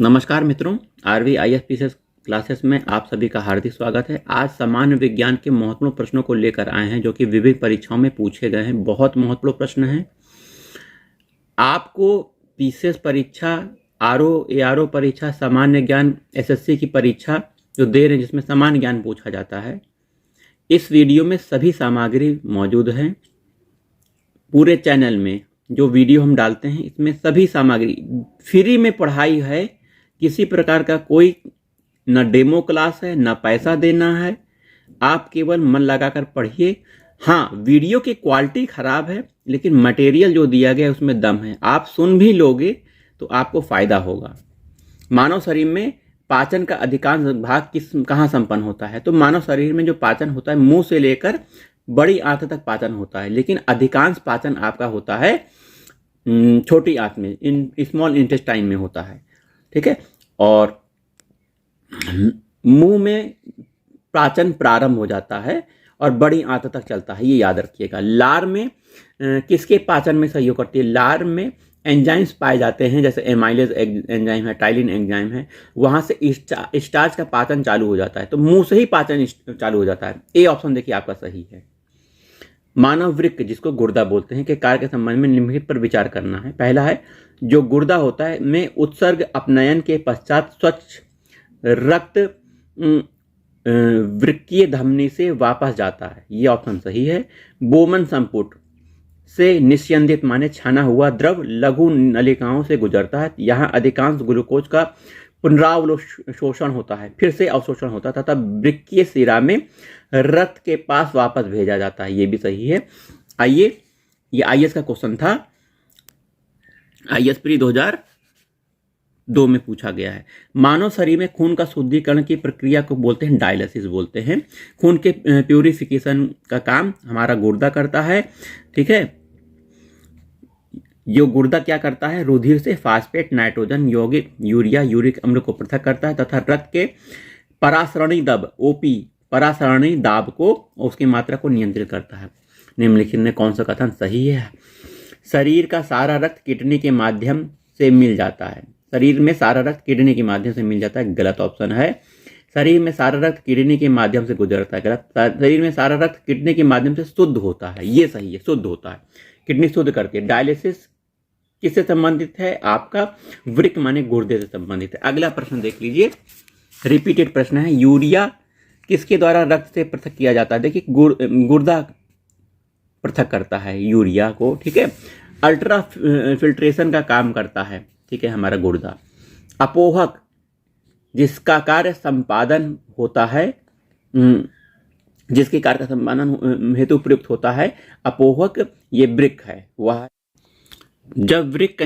नमस्कार मित्रों, RV आईएफपीसीएस classes में आप सभी का हार्दिक स्वागत है। आज सामान्य विज्ञान के महत्वपूर्ण प्रश्नों को लेकर आए हैं जो कि विभिन्न परीक्षाओं में पूछे गए हैं। बहुत महत्वपूर्ण प्रश्न हैं। आपको पीसीएस परीक्षा, आरओ, एआरओ परीक्षा, सामान्य ज्ञान एसएससी की परीक्षा जो दे रहे हैं जिसमें सामान्य ज्ञान पूछा जाता है, इस वीडियो में सभी सामग्री मौजूद है। पूरे चैनल में जो वीडियो हम डालते हैं इसमें सभी सामग्री फ्री में पढ़ाई है। किसी प्रकार का कोई न डेमो क्लास है, न पैसा देना है। आप केवल मन लगाकर पढ़िए। हाँ, वीडियो की क्वालिटी खराब है लेकिन मटेरियल जो दिया गया है उसमें दम है। आप सुन भी लोगे तो आपको फायदा होगा। मानव शरीर में पाचन का अधिकांश भाग कहाँ संपन्न होता है? तो मानव शरीर में जो पाचन होता है मुंह से लेकर बड़ी आंत तक पाचन होता है, लेकिन अधिकांश पाचन आपका होता है छोटी आंत में, स्मॉल इंटेस्टाइन में होता है। ठीक है, और मुंह में पाचन प्रारंभ हो जाता है और बड़ी आंत तक चलता है, ये याद रखिएगा। लार में किसके पाचन में सहयोग करती है? लार में एंजाइम्स पाए जाते हैं, जैसे एमाइलेज एंजाइम है, टाइलिन एंजाइम है, वहां से स्टार्च का पाचन चालू हो जाता है। तो मुंह से ही पाचन चालू हो जाता है। ए ऑप्शन देखिए आपका सही है। मानव वृक्क, जिसको गुर्दा बोलते हैं, के कार्य के संबंध में निम्नलिखित पर विचार करना है। पहला है, जो गुर्दा होता है में उत्सर्ग अपनयन के पश्चात स्वच्छ रक्त वृक्कीय धमनी से वापस जाता है, ये ऑप्शन सही है। बोमन संपुट से निस्यंदित माने छाना हुआ द्रव लघु नलिकाओं से गुजरता है। यहाँ अधिकांश ग्लूकोज का पुनरावशोषण होता है, फिर से अवशोषण होता है तथा वृक्कीय शिरा में रक्त के पास वापस भेजा जाता है, ये भी सही है। आइए, ये आईएएस का क्वेश्चन था, आईएएस प्री 2002 में पूछा गया है। मानव शरीर में खून का शुद्धिकरण की प्रक्रिया को बोलते हैं डायलिसिस बोलते हैं। खून के प्यूरिफिकेशन का काम हमारा गुर्दा करता है। ठीक है, यो गुर्दा क्या करता है? रुधिर से फास्फेट, नाइट्रोजन, यौगिक, यूरिया, यूरिक अम्ल को पृथक करता है तथा रक्त के परासरणी दब, ओपी, परासरणी दाब को, उसकी मात्रा को नियंत्रित करता है। निम्नलिखित में कौन सा कथन सही है? शरीर का सारा रक्त किडनी के माध्यम से मिल जाता है। शरीर में सारा रक्त किडनी के माध्यम से मिल जाता है, गलत ऑप्शन है। शरीर में सारा रक्त किडनी के माध्यम से गुजरता है, गलत। शरीर में सारा रक्त किडनी के माध्यम से शुद्ध होता है, ये सही है, शुद्ध होता है, किडनी शुद्ध करती है। डायलिसिस किससे संबंधित है? आपका वृक्क माने गुर्दे से संबंधित है। अगला प्रश्न देख लीजिए, रिपीटेड प्रश्न है। यूरिया किसके द्वारा रक्त से पृथक किया जाता है? देखिए, गुर्दा पृथक करता है यूरिया को। ठीक है, अल्ट्रा फिल्ट्रेशन का काम करता है, ठीक है, हमारा गुर्दा। अपोहक, जिसका कार्य संपादन होता है, जिसके कार्य का संपादन हेतु प्रयुक्त होता है अपोहक, ये वृक्क है। वह जब वृक्क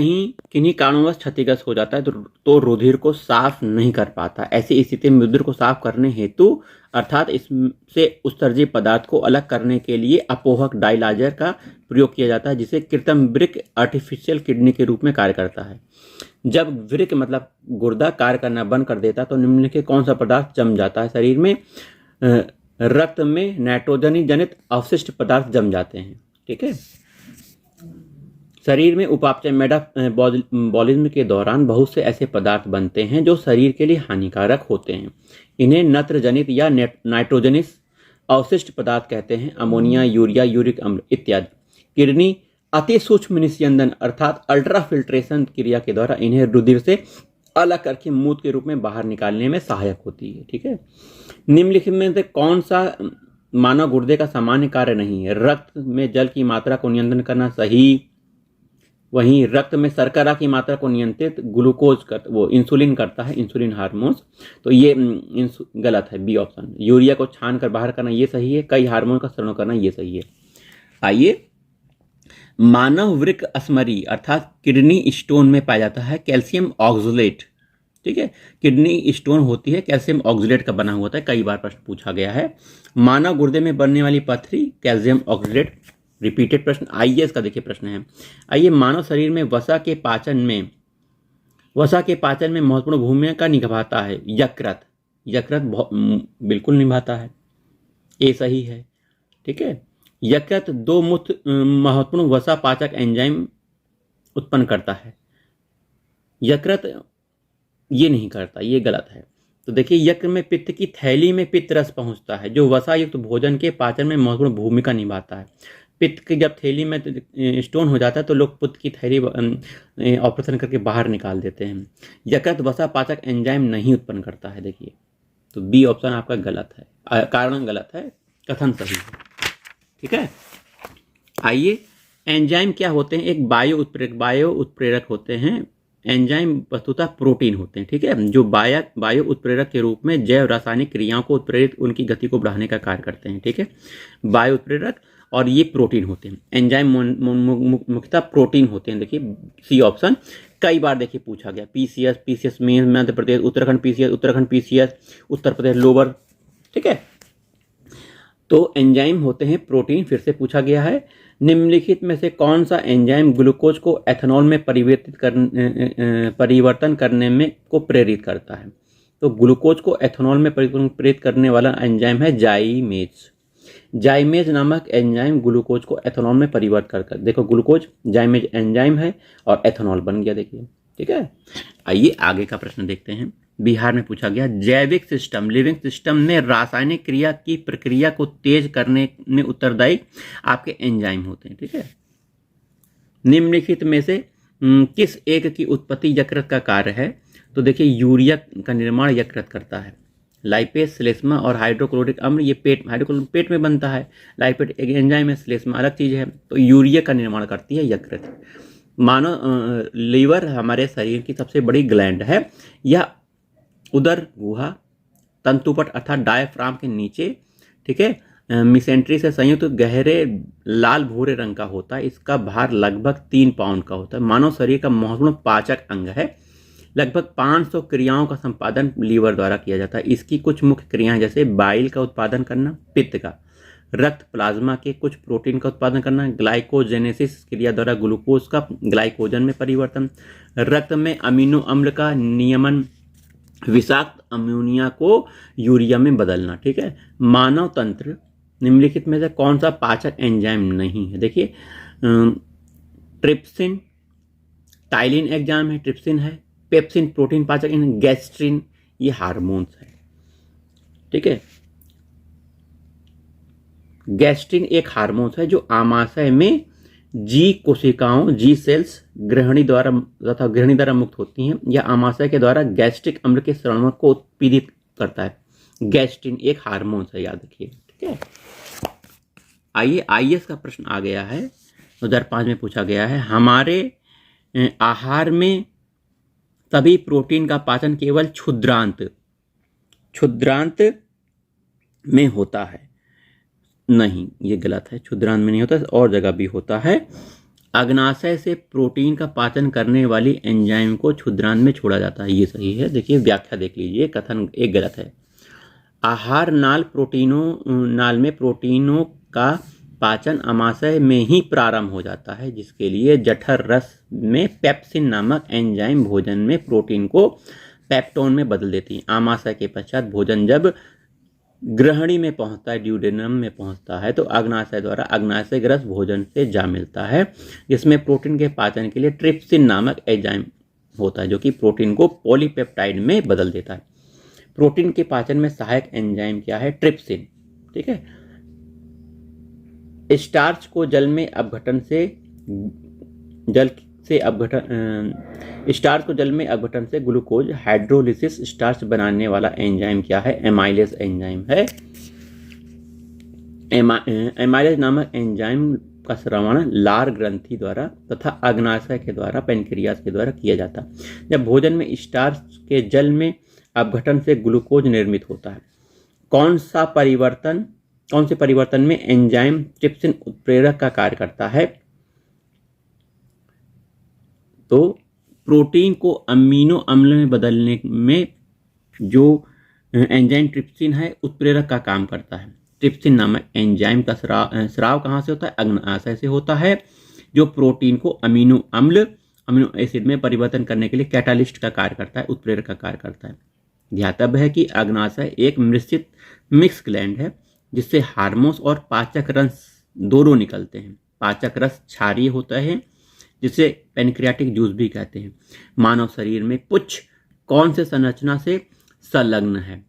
किन्हीं कारणवश क्षतिग्रस्त हो जाता है तो रुधिर को साफ नहीं कर पाता। ऐसी स्थिति में रुधिर को साफ करने हेतु अर्थात इससे उत्सर्जित पदार्थ को अलग करने के लिए अपोहक डायलाइजर का प्रयोग किया जाता है, जिसे कृत्रिम वृक्क, आर्टिफिशियल किडनी के रूप में कार्य करता है। जब वृक्क मतलब गुर्दा कार्य करना बंद कर देता है तो निम्नलिखित कौन सा पदार्थ जम जाता है? शरीर में रक्त में नाइट्रोजनी जनित अवशिष्ट पदार्थ जम जाते हैं। ठीक है, शरीर में उपापचय मेटाबॉलिज्म के दौरान बहुत से ऐसे पदार्थ बनते हैं जो शरीर के लिए हानिकारक होते हैं। इन्हें नत्रजनित या नाइट्रोजनिस अवशिष्ट पदार्थ कहते हैं, अमोनिया, यूरिया, यूरिक अम्ल इत्यादि। किडनी अति सूक्ष्म निस्यंदन अर्थात अल्ट्रा फिल्ट्रेशन क्रिया के द्वारा इन्हें रुधिर से अलग करके मूत्र के रूप में बाहर निकालने में सहायक होती है। ठीक है, निम्नलिखित में से कौन सा मानव गुर्दे का सामान्य कार्य नहीं है? रक्त में जल की मात्रा को नियंत्रण करना, सही। वहीं रक्त में शर्करा की मात्रा को नियंत्रित ग्लूकोज वो इंसुलिन करता है, इंसुलिन हार्मोन्स, तो ये गलत है, बी ऑप्शन। यूरिया को छान कर बाहर करना, ये सही है। कई हार्मोन का स्राव करना, ये सही है। आइए, मानव वृक्क अस्मरी अर्थात किडनी स्टोन में पाया जाता है कैल्शियम ऑक्सलेट। ठीक है, किडनी स्टोन होती है, कैल्शियम ऑक्सलेट का बना हुआ होता है, कई बार प्रश्न पूछा गया है। मानव गुर्दे में बनने वाली पथरी, कैल्शियम ऑक्सलेट, रिपीटेड प्रश्न। आईएएस का देखिए प्रश्न है। आइए, मानव शरीर में वसा के पाचन में महत्वपूर्ण भूमिका निभाता है यकृत। यकृत बिल्कुल निभाता है, ये सही है। ठीक है, यकृत दो महत्वपूर्ण वसा पाचक एंजाइम उत्पन्न करता है। यकृत ये नहीं करता, ये गलत है। तो देखिए, यकृत में पित्त की थैली में पित्त रस पहुंचता है, जो वसा युक्त भोजन के पाचन में महत्वपूर्ण भूमिका निभाता है। पित्त की जब थैली में स्टोन हो जाता है तो लोग पित्त की थैली ऑपरेशन करके बाहर निकाल देते हैं। यकृत वसा पाचक एंजाइम नहीं उत्पन्न करता है। देखिए, तो बी ऑप्शन आपका गलत है, कारण गलत है, कथन सही है। ठीक है, आइए, एंजाइम क्या होते हैं? एक बायो उत्प्रेरक होते हैं। एंजाइम वस्तुतः प्रोटीन होते हैं, ठीक है, जो बायो उत्प्रेरक के रूप में जैव रासायनिक क्रियाओं को उत्प्रेरित उनकी गति को बढ़ाने का कार्य करते हैं। ठीक है, बायो उत्प्रेरक, और ये प्रोटीन होते हैं। एंजाइम मुख्यतः प्रोटीन होते हैं। देखिए, सी ऑप्शन कई बार देखिए पूछा गया। पीसीएस में मध्य प्रदेश, उत्तराखंड पीसीएस, उत्तर प्रदेश लोअर। ठीक है, तो एंजाइम होते हैं प्रोटीन, फिर से पूछा गया है। निम्नलिखित में से कौन सा एंजाइम ग्लूकोज को एथेनॉल में परिवर्तन करने में को प्रेरित करता है? तो ग्लूकोज को एथेनॉल में प्रेरित करने वाला एंजाइम है जाइमेज। जाइमेज नामक एंजाइम ग्लूकोज को एथेनॉल में परिवर्तित कर, देखो ग्लूकोज जाइमेज एंजाइम है और एथेनॉल बन गया। देखिए, ठीक है, आइए आगे का प्रश्न देखते हैं। बिहार में पूछा गया, जैविक सिस्टम लिविंग सिस्टम में रासायनिक क्रिया की प्रक्रिया को तेज करने में उत्तरदायी आपके एंजाइम होते हैं। ठीक है, निम्नलिखित में से किस एक की उत्पत्ति यकृत का कार्य है? तो देखिए, यूरिया का निर्माण यकृत करता है। लाइपेज, श्लेष्मा और हाइड्रोक्लोरिक अम्ल ये पेट में बनता है। लाइपेज एक एंजाइम है, श्लेष्मा अलग चीज है। तो यूरिया का निर्माण करती है यकृत। मानव लीवर हमारे शरीर की सबसे बड़ी ग्लैंड है। यह उदर गुहा तंतुपट अर्थात डायफ्राम के नीचे, ठीक है, मिसेंट्री से संयुक्त गहरे लाल भूरे रंग का होता है। इसका भार लगभग 3 पाउंड का होता है। मानव शरीर का महत्वपूर्ण पाचक अंग है। लगभग 500 क्रियाओं का संपादन लीवर द्वारा किया जाता है। इसकी कुछ मुख्य क्रियाएं जैसे बाइल का उत्पादन करना, पित्त का, रक्त प्लाज्मा के कुछ प्रोटीन का उत्पादन करना, ग्लाइकोजेनेसिस क्रिया द्वारा ग्लूकोज का ग्लाइकोजन में परिवर्तन, रक्त में अमीनो अम्ल का नियमन, विषाक्त अमोनिया को यूरिया में बदलना। ठीक है, मानव तंत्र निम्नलिखित में से कौन सा पाचक एंजाइम नहीं है? देखिए, ट्रिप्सिन, टाइलिन एंजाइम है, ट्रिप्सिन है। पेप्सिन प्रोटीन पाचक, गैस्ट्रिन ये हार्मोन्स है। ठीक है, गैस्ट्रिन एक हार्मोन्स है जो आमाशय में जी कोशिकाओं, जी सेल्स ग्रहणी द्वारा मुक्त होती हैं या आमाशय के द्वारा गैस्ट्रिक अम्ल के स्राव को उत्पीड़ित करता है। गैस्ट्रिन एक हार्मोन है, याद रखिए। ठीक है, आइए, आईएएस का प्रश्न आ गया है, 2005 में पूछा गया है। हमारे आहार में सभी प्रोटीन का पाचन केवल क्षुद्रांत में होता है? नहीं, ये गलत है। क्षुद्रांत में नहीं होता, और जगह भी होता है। अग्नाशय से प्रोटीन का पाचन करने वाली एंजाइम को क्षुद्रांत में छोड़ा जाता है, ये सही है। देखिए, व्याख्या देख लीजिए, कथन एक गलत है। आहार नाल में प्रोटीनों का पाचन आमाशय में ही प्रारंभ हो जाता है, जिसके लिए जठर रस में पेप्सिन नामक एंजाइम भोजन में प्रोटीन को पेप्टोन में बदल देती है। आमाशय के पश्चात भोजन जब ग्रहणी में पहुंचता है, ड्यूडेनम में पहुंचता है, तो अग्नाशय द्वारा अग्नाशय ग्रस भोजन से जा मिलता है, जिसमें प्रोटीन के पाचन के लिए ट्रिप्सिन नामक एंजाइम होता है, जो कि प्रोटीन को पॉलीपेप्टाइड में बदल देता है। प्रोटीन के पाचन में सहायक एंजाइम क्या है? ट्रिप्सिन। ठीक है, स्टार्च को जल में अपघटन से ग्लूकोज हाइड्रोलिसिस स्टार्च बनाने वाला एंजाइम क्या है? एमाइलेज एंजाइम है। एमाइलेज नामक एंजाइम का श्रवण लार ग्रंथि द्वारा तथा अग्नाशय के द्वारा पैनक्रियास के द्वारा किया जाता है। जब भोजन में स्टार्च के जल में अपघटन से ग्लूकोज निर्मित होता है। कौन से परिवर्तन में एंजाइम ट्रिप्सिन उत्प्रेरक का कार्य करता है? तो प्रोटीन को अमीनो अम्ल में बदलने में जो एंजाइम ट्रिप्सिन है, उत्प्रेरक का काम करता है। ट्रिप्सिन नामक एंजाइम का स्राव कहाँ से होता है? अग्नाशय से होता है, जो प्रोटीन को अमीनो एसिड में परिवर्तन करने के लिए कैटालिस्ट का कार्य करता है, उत्प्रेरक का कार्य करता है। ध्यातव्य है कि अग्नाशय एक मिश्रित मिक्स ग्लैंड है, जिससे हार्मोन्स और पाचक रस दोनों निकलते हैं। पाचक रस क्षारीय होता है, जिसे पैनक्रियाटिक जूस भी कहते हैं। मानव शरीर में कुछ कौन से संरचना से संलग्न है?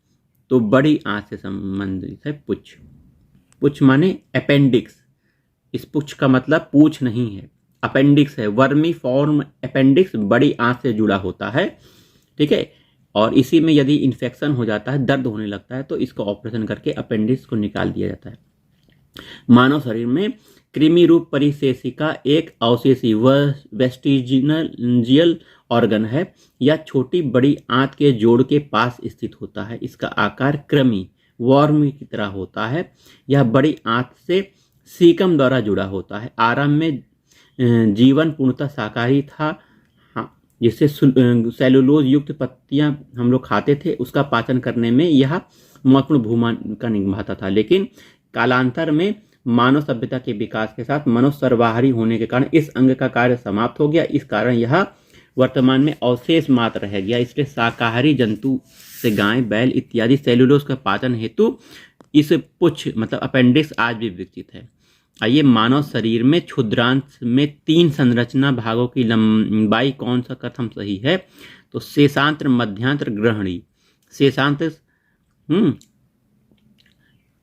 तो बड़ी आंत से संबंधित है पुच्छ। पुच्छ माने अपेंडिक्स। इस पुच्छ का मतलब पूछ नहीं है, अपेंडिक्स है। वर्मी फॉर्म अपेंडिक्स बड़ी आंत से जुड़ा होता है, ठीक है। और इसी में यदि इन्फेक्शन हो जाता है, दर्द होने लगता है, तो इसको ऑपरेशन करके अपेंडिक्स को निकाल दिया जाता है। मानव शरीर में कृमि रूप परिशेषिका एक अवशेषी वेस्टिजियल ऑर्गन है। यह छोटी बड़ी आंत के जोड़ के पास स्थित होता है। इसका आकार कृमि वर्म की तरह होता है। यह बड़ी आंत से सीकम द्वारा जुड़ा होता है। आरंभ में जीवन पूर्णतः शाकाहारी था, जिससे सेलुलोज युक्त पत्तियां हम लोग खाते थे। उसका पाचन करने में यह महत्वपूर्ण भूमिका निभाता था, लेकिन कालांतर में मानव सभ्यता के विकास के साथ मनुष्य सर्वाहारी होने के कारण इस अंग का कार्य समाप्त हो गया। इस कारण यह वर्तमान में अवशेष मात्र रह गया। इसलिए शाकाहारी जंतु से गाय, बैल इत्यादि सेलुलोज का पाचन हेतु इस पुच्छ मतलब अपेंडिक्स आज भी विकसित है। आइए, मानव शरीर में क्षुद्रांश में 3 संरचना भागों की लंबाई कौन सा कथन सही है? तो शेषांत्र, मध्यांत्र, ग्रहणी। शेषांत्र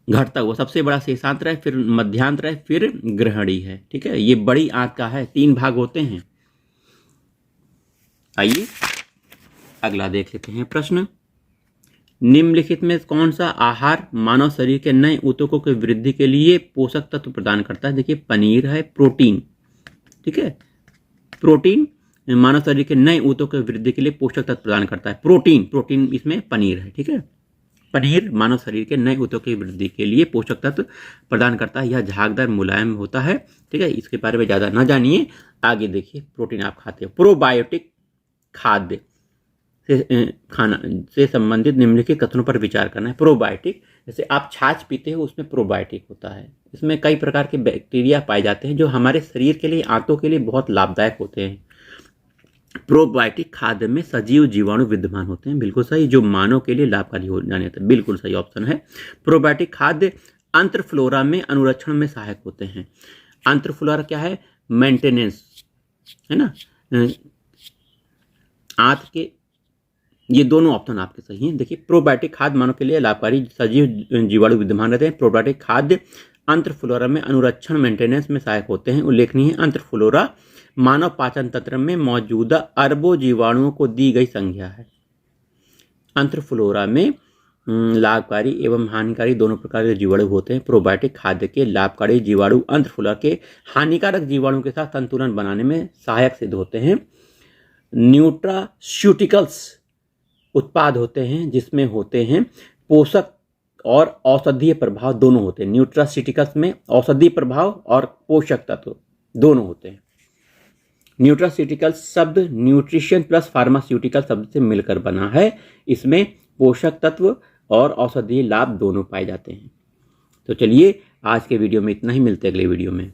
घटता हुआ सबसे बड़ा शेषांत्र है, फिर मध्यांत्र है, फिर ग्रहणी है, ठीक है। ये बड़ी आंत का है, 3 भाग होते हैं। आइए अगला देख लेते हैं प्रश्न। निम्नलिखित में कौन सा आहार मानव शरीर के नए ऊतकों की वृद्धि के लिए पोषक तत्व प्रदान करता है? देखिए, पनीर है, प्रोटीन, ठीक है। प्रोटीन मानव शरीर के नए ऊतकों की वृद्धि के लिए पोषक तत्व प्रदान करता है। प्रोटीन इसमें पनीर है, ठीक है। पनीर मानव शरीर के नए ऊतकों की वृद्धि के लिए पोषक तत्व प्रदान करता है। यह झागदार मुलायम होता है, ठीक है। इसके बारे में ज़्यादा ना जानिए, आगे देखिए। प्रोटीन आप खाते हो। प्रोबायोटिक खाद्य खाना से संबंधित निम्नलिखित कथनों पर विचार करना है। प्रोबायोटिक, जैसे आप छाछ पीते हो, उसमें प्रोबायोटिक होता है। इसमें कई प्रकार के बैक्टीरिया पाए जाते हैं जो हमारे शरीर के लिए, आंतों के लिए बहुत लाभदायक होते हैं। प्रोबायोटिक खाद्य में सजीव जीवाणु विद्यमान होते हैं, बिल्कुल सही, जो मानव के लिए लाभकारी हो जाने था, बिल्कुल सही ऑप्शन है। प्रोबायोटिक खाद्य अंतर्फ्लोरा में अनुरक्षण में सहायक होते हैं। अंतर्फ्लोरा क्या है? मेंटेनेंस, है ना। आंत के ये दोनों ऑप्शन आपके सही हैं। देखिए, प्रोबायोटिक खाद्य मानव के लिए लाभकारी सजीव जीवाणु विद्यमान रहते हैं। प्रोबायोटिक खाद्य अंतर्फ्लोरा में अनुरक्षण मेंटेनेंस में सहायक होते हैं। उल्लेखनीय है, अंतर्फ्लोरा मानव पाचन तंत्र में मौजूदा अरबों जीवाणुओं को दी गई संज्ञा है। अंतर्फ्लोरा में लाभकारी एवं हानिकारी दोनों प्रकार के जीवाणु होते हैं। प्रोबायोटिक खाद्य के लाभकारी जीवाणु अंतर्फ्लोरा के हानिकारक जीवाणु के साथ संतुलन बनाने में सहायक सिद्ध होते हैं। न्यूट्रास्यूटिकल्स उत्पाद होते हैं जिसमें होते हैं पोषक और औषधीय प्रभाव दोनों होते हैं। न्यूट्रास्यूटिकल्स में औषधीय प्रभाव और पोषक तत्व दोनों होते हैं। न्यूट्रास्यूटिकल्स शब्द न्यूट्रिशन प्लस फार्मास्यूटिकल शब्द से मिलकर बना है। इसमें पोषक तत्व और औषधीय लाभ दोनों पाए जाते हैं। तो चलिए, आज के वीडियो में इतना ही, मिलते हैं अगले वीडियो में।